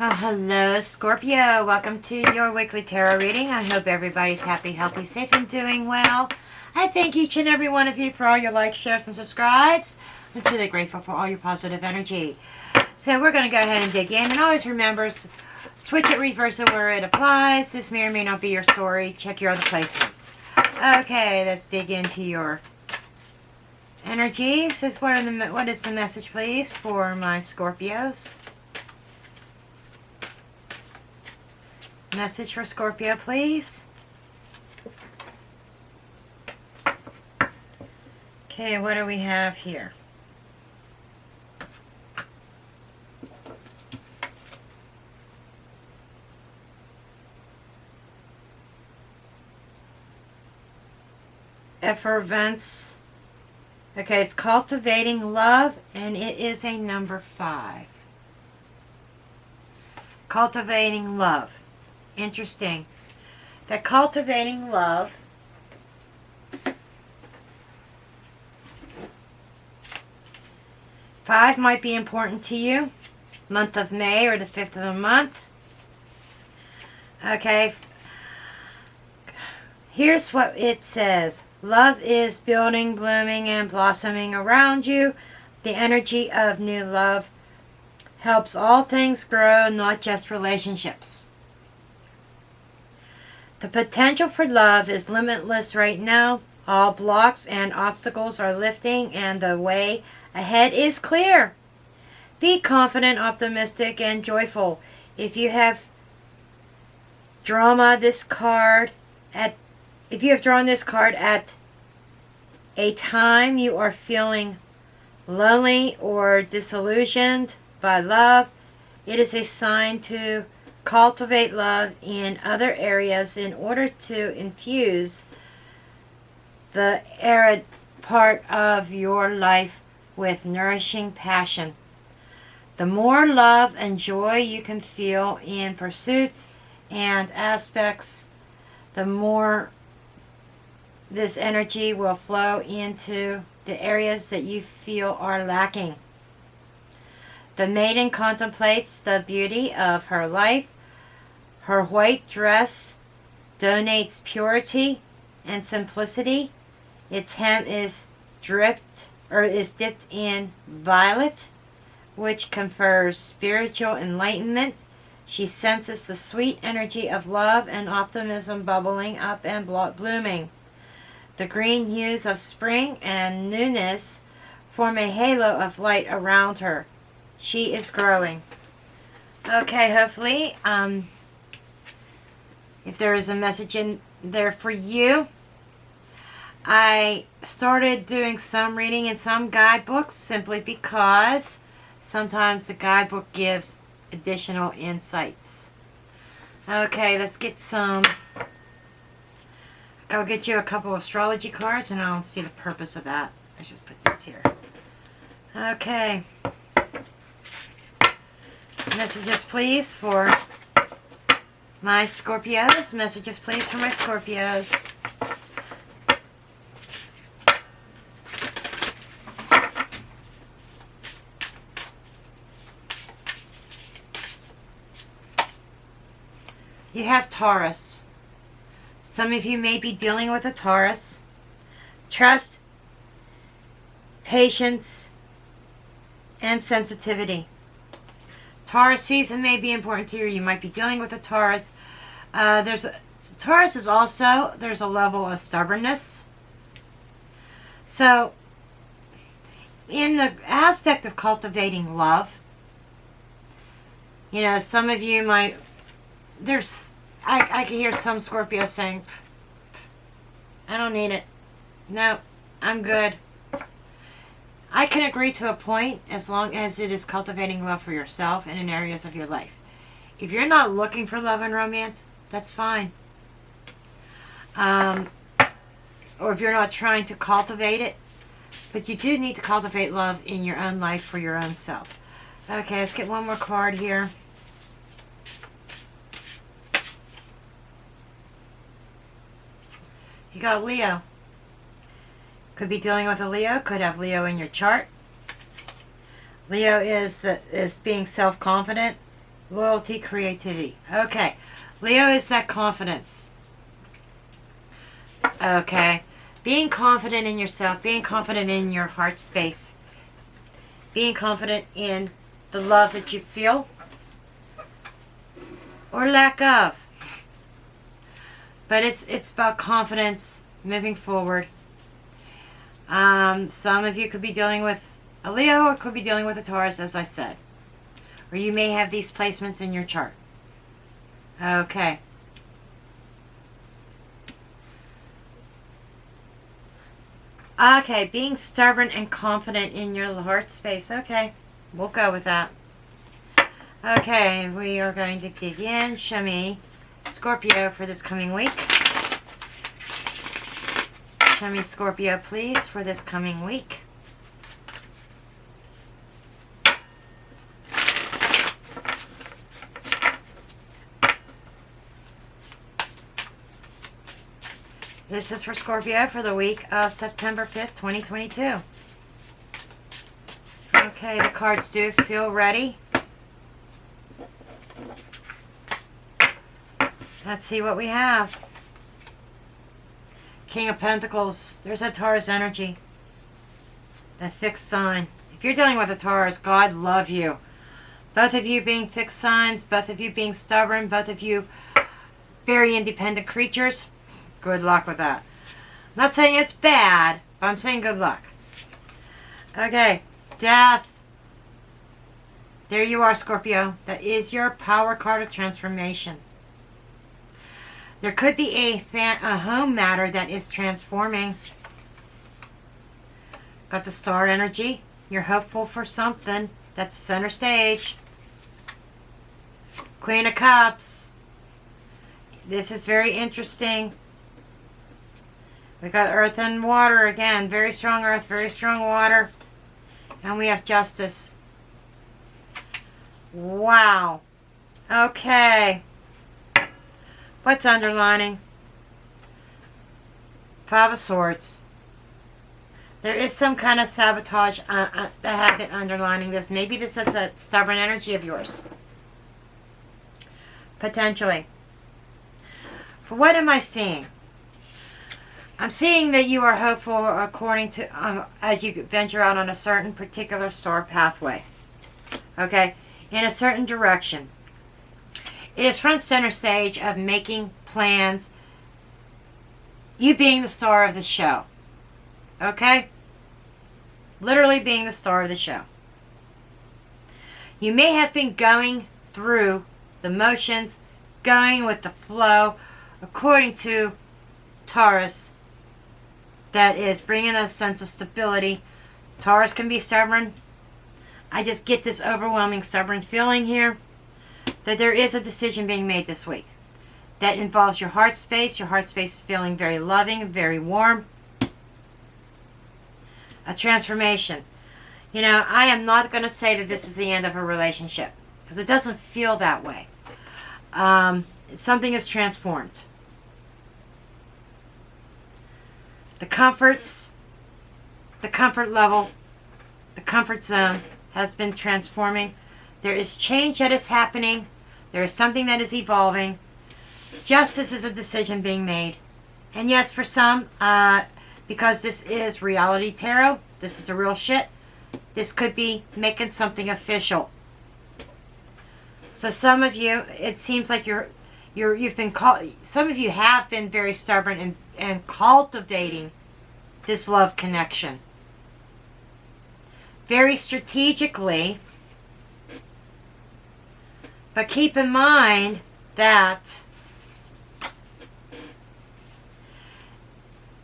Oh, hello, Scorpio. Welcome to your weekly tarot reading. I hope everybody's happy, healthy, safe, and doing well. I thank each and every one of you for all your likes, shares, and subscribes. I'm truly grateful for all your positive energy. So we're going to go ahead and dig in. And always remember, switch it, reverse it where it applies. This may or may not be your story. Check your other placements. Okay, let's dig into your energies. What is the message, please, for my Scorpios? Message for Scorpio, please. Okay, what do we have here? Effervescence. Okay, it's cultivating love, and it is a number 5. Cultivating love. Interesting. That cultivating love five might be important to you. Month of May or the 5th of the month. Okay. Here's what it says. Love is building, blooming, and blossoming around you. The energy of new love helps all things grow, not just relationships. The potential for love is limitless right now. All blocks and obstacles are lifting and the way ahead is clear. Be confident, optimistic, and joyful. If you have drawn this card at a time you are feeling lonely or disillusioned by love, it is a sign to cultivate love in other areas in order to infuse the arid part of your life with nourishing passion. The more love and joy you can feel in pursuits and aspects, the more this energy will flow into the areas that you feel are lacking. The maiden contemplates the beauty of her life. Her white dress donates purity and simplicity. Its hem is dipped in violet, which confers spiritual enlightenment. She senses the sweet energy of love and optimism bubbling up and blooming. The green hues of spring and newness form a halo of light around her. She is growing. Okay, hopefully, if there is a message in there for you. I started doing some reading in some guidebooks simply because sometimes the guidebook gives additional insights. Okay, let's get some. I'll get you a couple of astrology cards and I'll see the purpose of that. Let's just put this here. Okay. Messages, please, for my Scorpios. Messages, please, for my Scorpios. You have Taurus. Some of you may be dealing with a Taurus. Trust, patience, and sensitivity. Taurus season may be important to you. You might be dealing with a Taurus. Taurus is also, there's a level of stubbornness. So, in the aspect of cultivating love, you know, some of you might, I can hear some Scorpios saying, I don't need it. No, I'm good. I can agree to a point as long as it is cultivating love for yourself and in areas of your life. If you're not looking for love and romance, that's fine. Or if you're not trying to cultivate it, but you do need to cultivate love in your own life for your own self. Okay, let's get one more card here. You got Leo. Could be dealing with a Leo. Could have Leo in your chart. Leo is being self-confident loyalty, creativity. Okay. Leo is that confidence. Okay. Being confident in yourself, being confident in your heart space, being confident in the love that you feel or lack of. But it's about confidence moving forward. Some of you could be dealing with a Leo or could be dealing with a Taurus, as I said. Or you may have these placements in your chart. Okay. Okay, being stubborn and confident in your heart space. Okay, we'll go with that. Okay, we are going to dig in. Show me Scorpio for this coming week. Show me Scorpio, please, for this coming week. This is for Scorpio for the week of September 5th, 2022. Okay, the cards do feel ready. Let's see what we have. King of Pentacles. There's that Taurus energy. That fixed sign. If you're dealing with a Taurus, God love you. Both of you being fixed signs, both of you being stubborn, both of you very independent creatures. Good luck with that. I'm not saying it's bad, but I'm saying good luck. Okay, Death. There you are, Scorpio. That is your power card of transformation. There could be a home matter that is transforming. Got the star energy. You're hopeful for something. That's center stage. Queen of Cups. This is very interesting. We got earth and water again. Very strong earth, very strong water. And we have justice. Wow. Okay. What's underlining? Five of Swords. There is some kind of sabotage that have been underlining this. Maybe this is a stubborn energy of yours. Potentially. But what am I seeing? I'm seeing that you are hopeful according to, as you venture out on a certain particular star pathway. Okay? In a certain direction. It is front center stage of making plans. You being the star of the show. Okay? Literally being the star of the show. You may have been going through the motions, going with the flow, according to Taurus. That is bringing a sense of stability. Taurus can be stubborn. I just get this overwhelming stubborn feeling here that there is a decision being made this week that involves your heart space. Your heart space is feeling very loving, very warm. A transformation. You know, I am not going to say that this is the end of a relationship because it doesn't feel that way. Something is transformed. The comforts, the comfort level, the comfort zone has been transforming. There is change that is happening. There is something that is evolving. Justice is a decision being made. And yes, for some, because this is reality tarot, this is the real shit, this could be making something official. So some of you, it seems like you've been some of you have been very stubborn and cultivating this love connection. Very strategically. But keep in mind that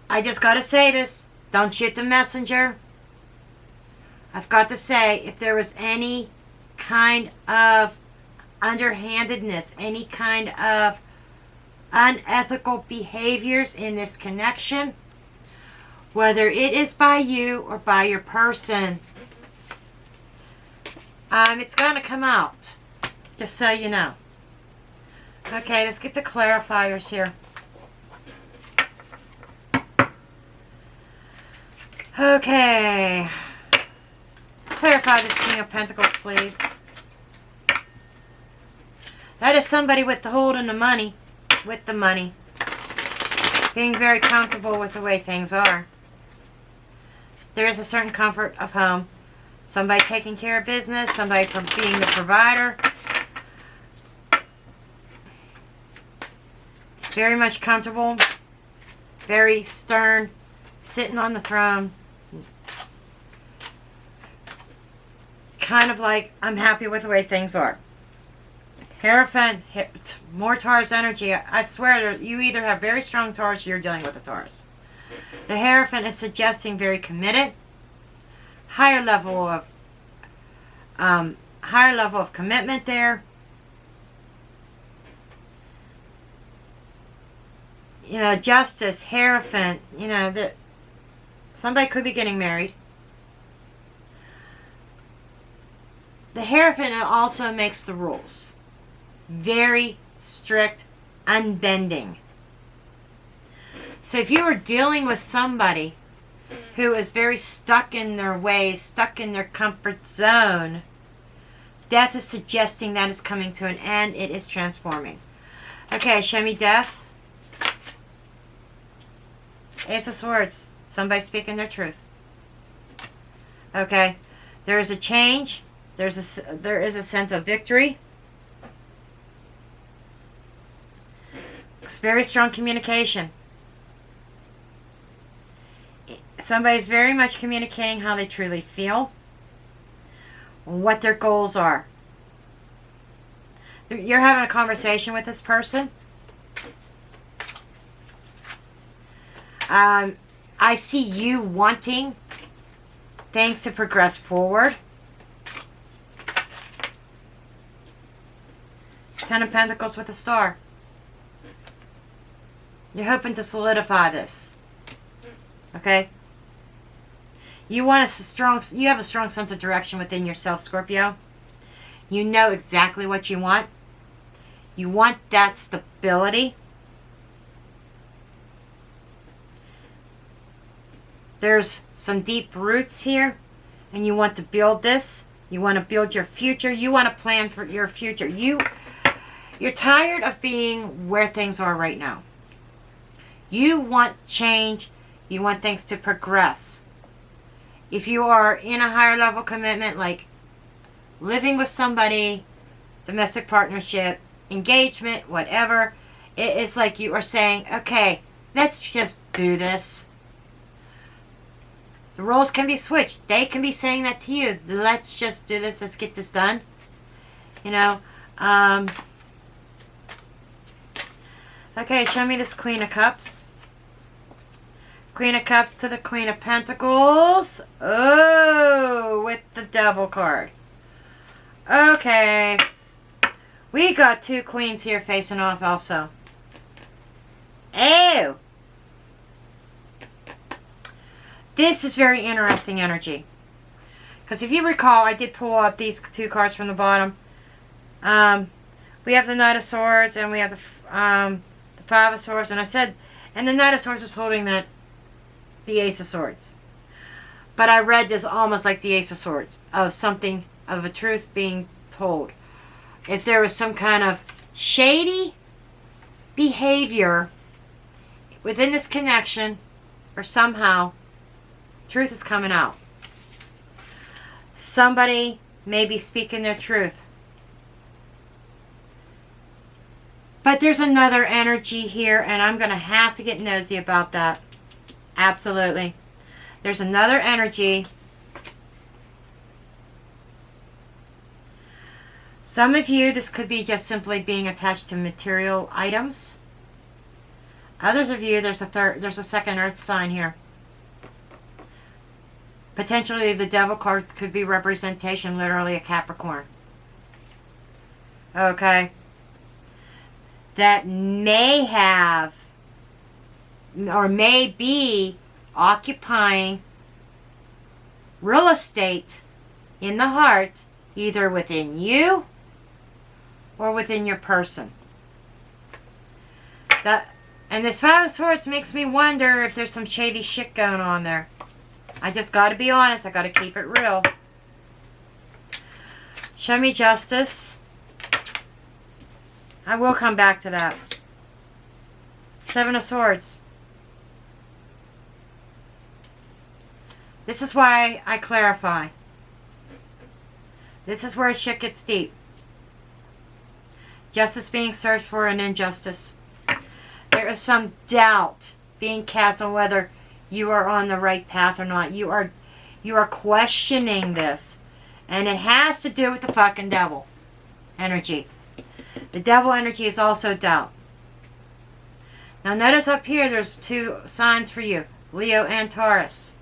I just got to say this. Don't shoot the messenger. I've got to say, if there was any kind of underhandedness, any kind of unethical behaviors in this connection, whether it is by you or by your person, it's going to come out. Just so you know. Okay, let's get to clarifiers here. Okay. Clarify this King of Pentacles, please. That is somebody with the hold on the money. With the money. Being very comfortable with the way things are. There is a certain comfort of home. Somebody taking care of business. Somebody being the provider. Very much comfortable. Very stern. Sitting on the throne. Kind of like, I'm happy with the way things are. Hierophant, more Taurus energy. I swear, you either have very strong Taurus or you're dealing with a Taurus. The Hierophant is suggesting very committed, higher level of commitment there. You know, Justice, Hierophant. You know, somebody could be getting married. The Hierophant also makes the rules. Very strict, unbending. So if you are dealing with somebody who is very stuck in their ways, stuck in their comfort zone, death is suggesting that is coming to an end. It is transforming. Okay, show me death. Ace of Swords. Somebody speaking their truth. Okay. There is a change. There is a sense of victory. It's very strong communication. Somebody's very much communicating how they truly feel. What their goals are. You're having a conversation with this person. I see you wanting things to progress forward. Ten of Pentacles with a star. You're hoping to solidify this. Okay? You have a strong sense of direction within yourself, Scorpio. You know exactly what you want. You want that stability. There's some deep roots here, and you want to build this. You want to build your future. You want to plan for your future. You're tired of being where things are right now. You want change. You want things to progress. If you are in a higher level commitment, like living with somebody, domestic partnership, engagement, whatever, it is like you are saying, okay, let's just do this. The roles can be switched. They can be saying that to you. Let's just do this. Let's get this done. You know. Okay, show me this Queen of Cups. Queen of Cups to the Queen of Pentacles. Oh, with the Devil card. Okay. We got two queens here facing off also. Oh. This is very interesting energy. Because if you recall, I did pull up these two cards from the bottom. We have the Knight of Swords and we have the Five of Swords. And I said, and the Knight of Swords is holding the Ace of Swords. But I read this almost like the Ace of Swords. Of something, of a truth being told. If there was some kind of shady behavior within this connection, or somehow, truth is coming out. Somebody may be speaking their truth. But there's another energy here, and I'm going to have to get nosy about that. Absolutely. There's another energy. Some of you, this could be just simply being attached to material items. Others of you, there's a second earth sign here. Potentially the Devil card could be representation, literally a Capricorn. Okay. That may have, or may be, occupying real estate in the heart, either within you or within your person. And this Five of Swords makes me wonder if there's some shady shit going on there. I just got to be honest. I got to keep it real. Show me Justice. I will come back to that. Seven of Swords. This is why I clarify. This is where shit gets deep. Justice being searched for an injustice. There is some doubt being cast on whether you are on the right path or not. You are questioning this. And it has to do with the fucking devil energy. The devil energy is also doubt. Now notice up here there's two signs for you. Leo and Taurus.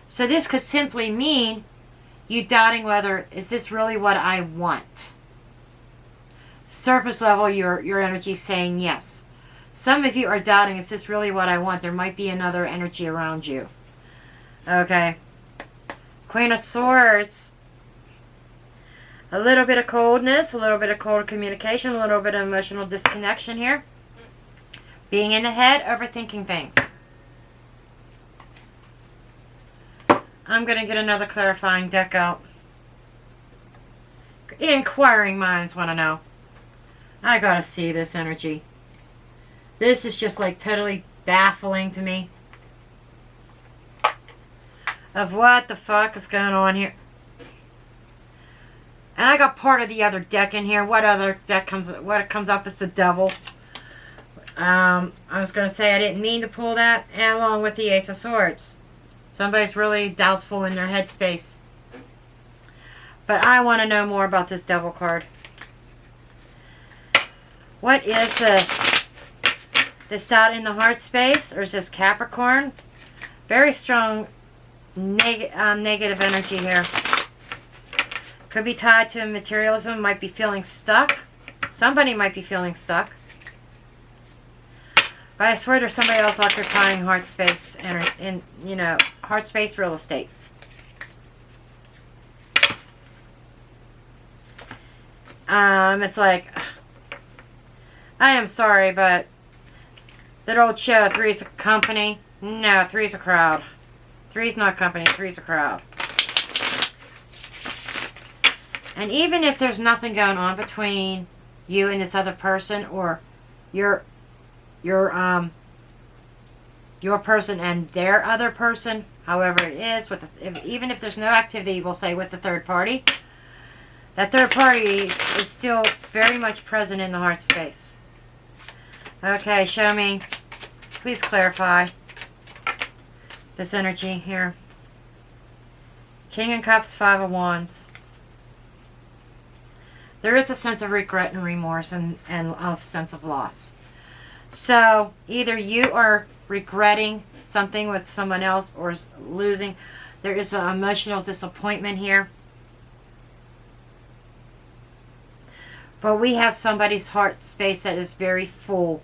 So this could simply mean you doubting whether, is this really what I want? Surface level, your energy is saying yes. Some of you are doubting, is this really what I want? There might be another energy around you. Okay. Queen of Swords. A little bit of coldness, a little bit of cold communication, a little bit of emotional disconnection here. Being in the head, overthinking things. I'm going to get another clarifying deck out. Inquiring minds want to know. I got to see this energy. This is just like totally baffling to me. Of what the fuck is going on here. And I got part of the other deck in here. What other deck comes up is the devil. I was going to say I didn't mean to pull that. And along with the Ace of Swords. Somebody's really doubtful in their headspace. But I want to know more about this devil card. What is this? This doubt in the heart space? Or is this Capricorn? Very strong negative energy here. Could be tied to materialism. Might be feeling stuck. Somebody might be feeling stuck. But I swear there's somebody else occupying heart space and you know, heart space real estate. It's like, I am sorry, but that old show, Three's a Company. No, Three's a Crowd. Three's not company, Three's a crowd. And even if there's nothing going on between you and this other person, or your person and their other person, however it is, even if there's no activity, we'll say with the third party, that third party is still very much present in the heart space. Okay, show me. Please clarify this energy here. King of Cups, Five of Wands. There is a sense of regret and remorse and a sense of loss. So either you are regretting something with someone else or losing. There is an emotional disappointment here. But we have somebody's heart space that is very full.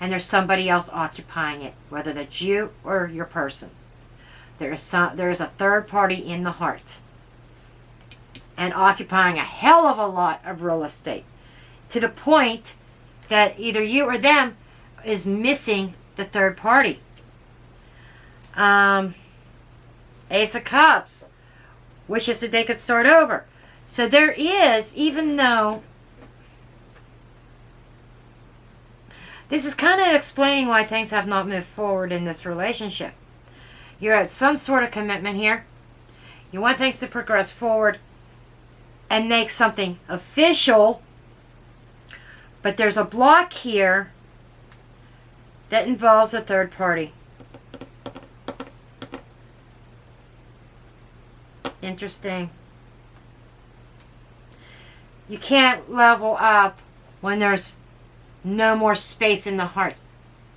And there's somebody else occupying it. Whether that's you or your person. There is a third party in the heart. And occupying a hell of a lot of real estate. To the point that either you or them is missing the third party. Ace of Cups wishes that they could start over. So there is, even though this is kind of explaining why things have not moved forward in this relationship. You're at some sort of commitment here. You want things to progress forward and make something official. But there's a block here that involves a third party. Interesting. You can't level up when there's no more space in the heart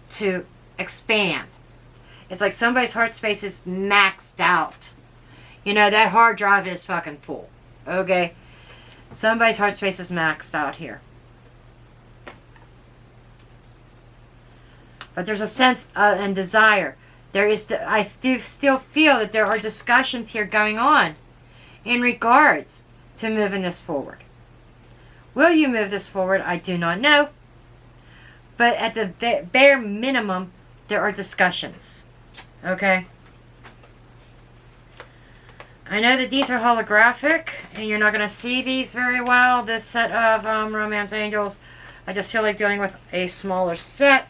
to expand. It's like somebody's heart space is maxed out. You know, that hard drive is fucking full. Okay? Somebody's heart space is maxed out here. But there's a sense and desire. I do still feel that there are discussions here going on in regards to moving this forward. Will you move this forward? I do not know. But at the bare minimum, there are discussions. Okay? I know that these are holographic, and you're not going to see these very well, this set of Romance Angels. I just feel like dealing with a smaller set.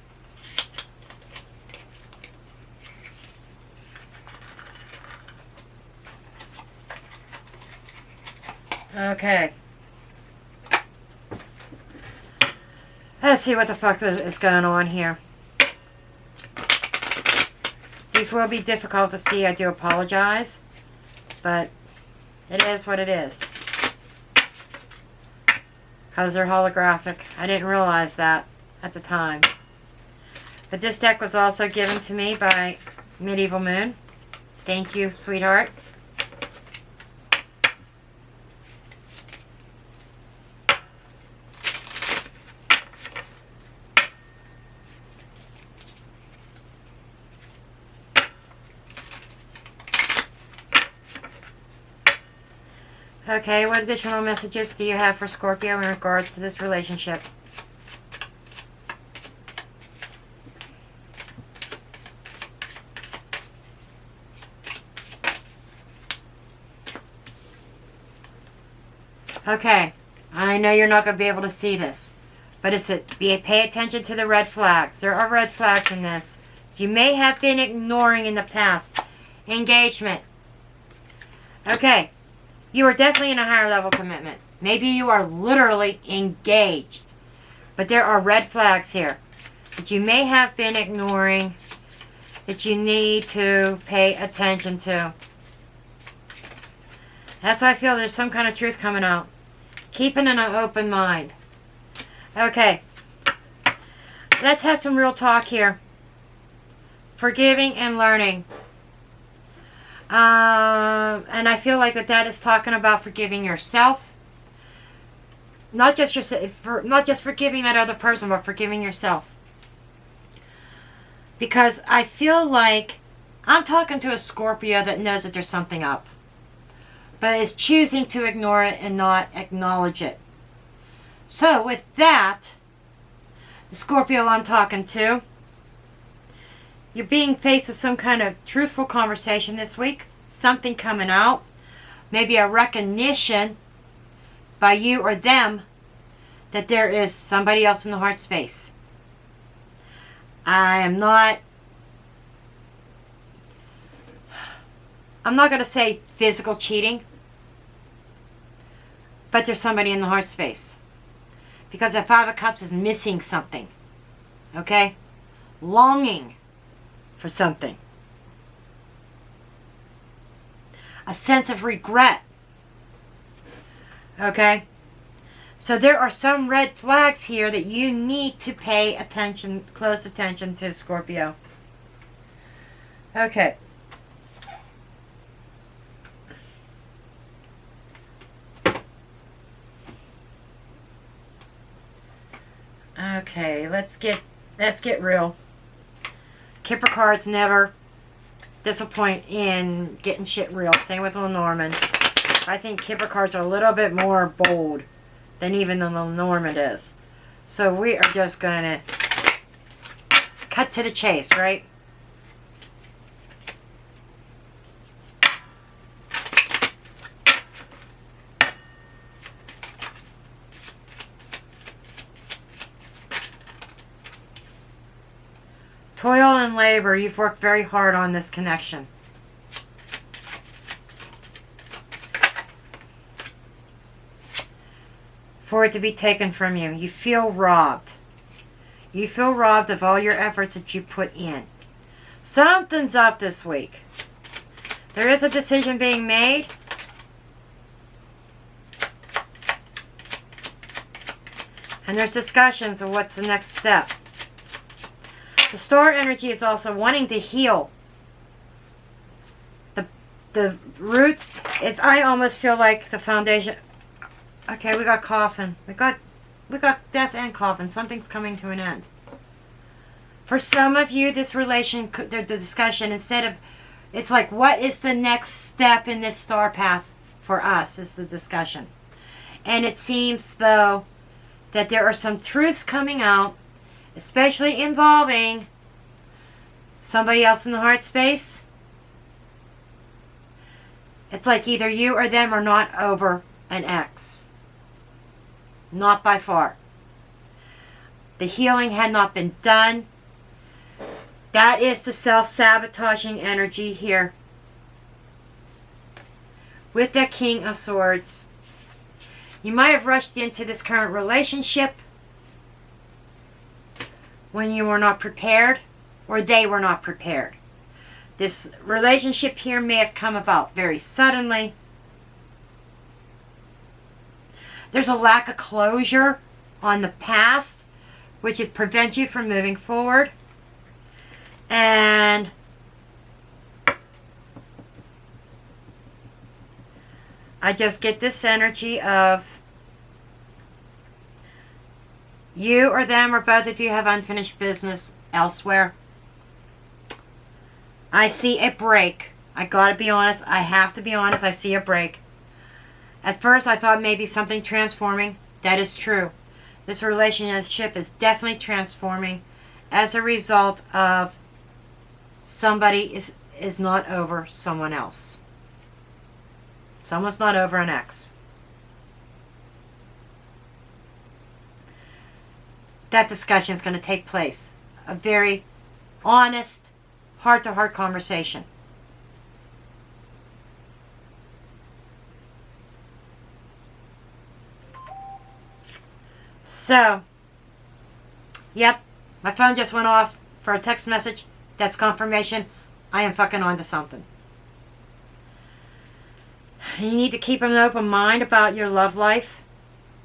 Okay. Let's see what the fuck is going on here. These will be difficult to see, I do apologize. But it is what it is. Because they're holographic. I didn't realize that at the time. But this deck was also given to me by Medieval Moon. Thank you, sweetheart. Okay, what additional messages do you have for Scorpio in regards to this relationship? Okay, I know you're not going to be able to see this, but pay attention to the red flags. There are red flags in this. You may have been ignoring in the past. Engagement. Okay. You are definitely in a higher level commitment. Maybe you are literally engaged. But there are red flags here that you may have been ignoring, that you need to pay attention to. That's why I feel there's some kind of truth coming out. Keeping an open mind. Okay. Let's have some real talk here. Forgiving and learning. And I feel like that is talking about forgiving yourself. Not just forgiving that other person, but forgiving yourself. Because I feel like I'm talking to a Scorpio that knows that there's something up, but is choosing to ignore it and not acknowledge it. So with that, the Scorpio I'm talking to, you're being faced with some kind of truthful conversation this week. Something coming out. Maybe a recognition by you or them that there is somebody else in the heart space. I'm not going to say physical cheating, but there's somebody in the heart space. Because the Five of Cups is missing something. Okay? Longing for something. A sense of regret. Okay? So there are some red flags here that you need to pay attention, close attention to, Scorpio. Okay. Okay, let's get real. Kipper cards never disappoint in getting shit real. Same with Lenormand. I think Kipper cards are a little bit more bold than even the Lenormand is. So we are just going to cut to the chase, right? Toil and labor. You've worked very hard on this connection. For it to be taken from you. You feel robbed. You feel robbed of all your efforts that you put in. Something's up this week. There is a decision being made. And there's discussions of what's the next step. The star energy is also wanting to heal. The roots, I almost feel like the foundation. Okay, we got coffin. We got death and coffin. Something's coming to an end. For some of you, this the discussion, instead of, it's like, what is the next step in this star path for us, is the discussion. And it seems, though, that there are some truths coming out, especially involving somebody else in the heart space. It's like either you or them are not over an ex. Not by far. The healing had not been done. That is the self-sabotaging energy here. With the King of Swords. You might have rushed into this current relationship when you were not prepared, or they were not prepared. This relationship here may have come about very suddenly. There's a lack of closure on the past, which is prevent you from moving forward. And I just get this energy of you or them or both of you have unfinished business elsewhere. I see a break. I gotta be honest. I have to be honest. I see a break. At first I thought maybe something transforming. That is true. This relationship is definitely transforming as a result of somebody is not over someone else. Someone's not over an ex. That discussion is going to take place. A very honest, heart-to-heart conversation. So, yep, my phone just went off for a text message. That's confirmation. I am fucking onto something. You need to keep an open mind about your love life.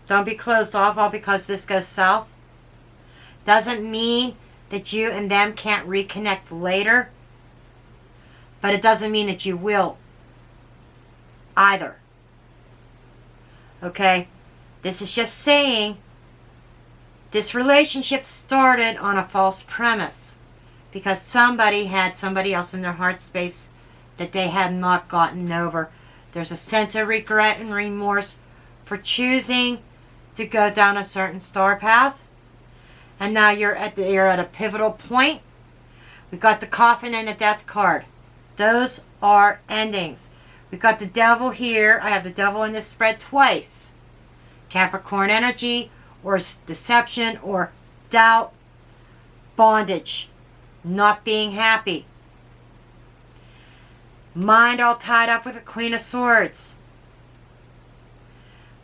Don't be closed off all because this goes south. Doesn't mean that you and them can't reconnect later. But it doesn't mean that you will either. Okay? This is just saying this relationship started on a false premise. Because somebody had somebody else in their heart space that they had not gotten over. There's a sense of regret and remorse for choosing to go down a certain star path. And now you're at a pivotal point. We've got the coffin and the death card. Those are endings. We've got the devil here. I have the devil in this spread twice. Capricorn energy or deception or doubt, bondage, not being happy. Mind all tied up with the Queen of Swords.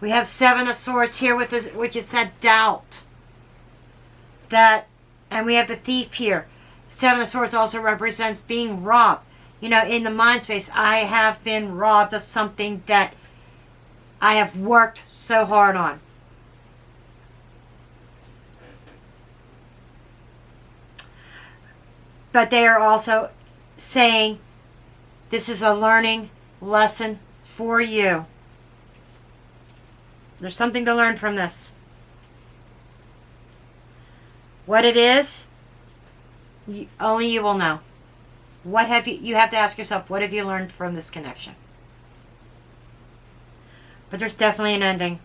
We have Seven of Swords here with this, which is that doubt. And we have the Thief here. Seven of Swords also represents being robbed. You know, in the mind space, I have been robbed of something that I have worked so hard on. But they are also saying this is a learning lesson for you. There's something to learn from this. What it is, only you will know. What have you have to ask yourself, what have you learned from this connection? But there's definitely an ending.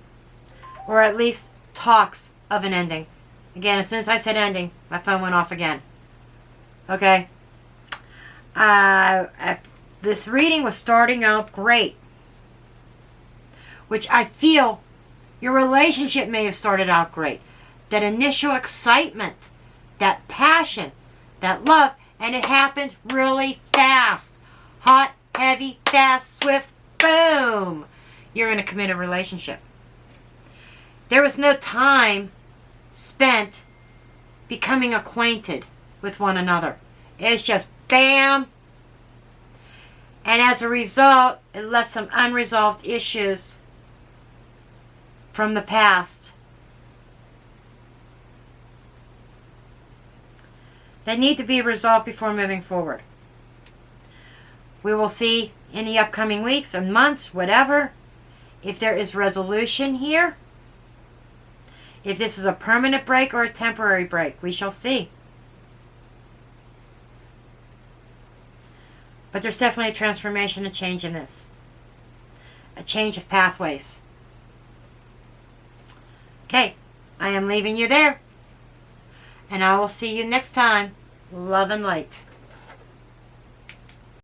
Or at least talks of an ending. Again, as soon as I said ending, my phone went off again. Okay? This reading was starting out great. Which I feel your relationship may have started out great. That initial excitement, that passion, that love, and it happened really fast. Hot, heavy, fast, swift, boom. You're in a committed relationship. There was no time spent becoming acquainted with one another. It's just bam. And as a result, it left some unresolved issues from the past that need to be resolved before moving forward. We will see in the upcoming weeks and months, whatever, if there is resolution here. If this is a permanent break or a temporary break, we shall see. But there's definitely a transformation, a change in this. A change of pathways. Okay, I am leaving you there. And I will see you next time. Love and light.